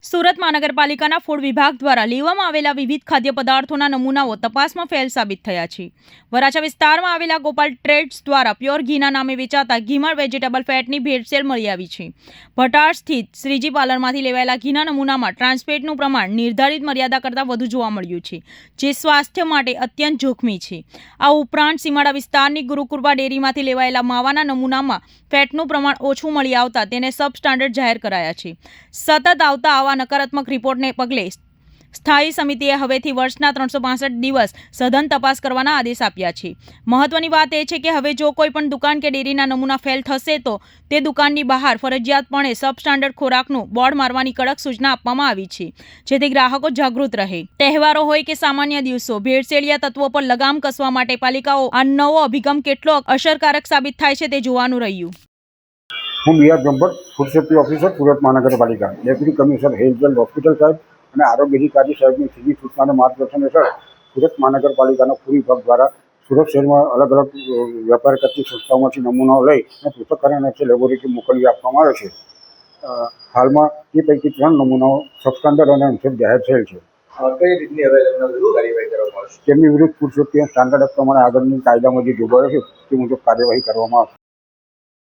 સુરત મહાનગરપાલિકાના ફૂડ વિભાગ દ્વારા લેવામાં આવેલા વિવિધ ખાદ્ય પદાર્થોના નમૂનાઓ તપાસમાં ફેલ સાબિત થયા છે. વરાછા વિસ્તારમાં આવેલા ગોપાલ ટ્રેડર્સ દ્વારા પ્યોર ઘીના નામે વેચાતા ઘીમર વેજીટેબલ ફેટની ભેળસેળ મળી આવી છે. ભટાર સ્થિત શ્રીજી પાર્લરમાંથી લેવાયેલા ઘીના નમૂનામાં ટ્રાન્સફેટનું પ્રમાણ નિર્ધારિત મર્યાદા કરતાં વધુ જોવા મળ્યું છે, જે સ્વાસ્થ્ય માટે અત્યંત જોખમી છે. આ ઉપરાંત સીમાડા વિસ્તારની ગુરુકૃપા ડેરીમાંથી લેવાયેલા માવાના નમૂનામાં ફેટનું પ્રમાણ ઓછું મળી આવતા તેને સબસ્ટાન્ડર્ડ જાહેર કરાયા છે. સતત આવતા નકારાત્મક રિપોર્ટને પગલે સ્થાયી સમિતિએ હવેથી વર્ષના 365 દિવસ સઘન તપાસ કરવાના આદેશ આપ્યા છે. મહત્વની વાત એ છે કે હવે જો કોઈ પણ દુકાન કે ડેરીના નમૂના ફેલ થશે તો તે દુકાનની બહાર ફરજિયાતપણે સબસ્ટાન્ડર્ડ ખોરાકનું બોર્ડ મારવાની કડક સૂચના આપવામાં આવી છે, જેથી ગ્રાહકો જાગૃત રહે. તહેવારો હોય કે સામાન્ય દિવસો, ભેળસેળિયા તત્વો પર લગામ કસવા માટે પાલિકાઓ આ નવો અભિગમ કેટલો અસરકારક સાબિત થાય છે તે જોવાનું રહ્યું. હું B R. Brahmbhatt, food safety officer, Surat મહાનગરપાલિકા. Deputy commissioner health and hospital સાહેબ અને આરોગ્ય અધિકારી સાહેબની સીધી સૂચના અને માર્ગદર્શન હેઠળ સુરત મહાનગરપાલિકાના ફૂડ વિભાગ દ્વારા સુરત શહેરમાં અલગ અલગ વેપાર કરતી સંસ્થાઓમાંથી નમૂનાઓ લઈ અને પૃથ્થકરણ અર્થે લેબોરેટરી મોકલી આપવામાં આવે છે. હાલમાં તે પૈકી 3 નમૂનાઓ સબસ્ટાન્ડર્ડ અને અનસેફ જાહેર થયેલ છે. કઈ રીતની હવે કાર્યવાહી કરવામાં આવશે? તેમની વિરુદ્ધ ફૂડ સેફ્ટી સ્ટાન્ડર્ડ પ્રમાણે આગળની કાયદામાં જે જોગવાઈઓ છે તે મુજબ કાર્યવાહી કરવામાં આવશે.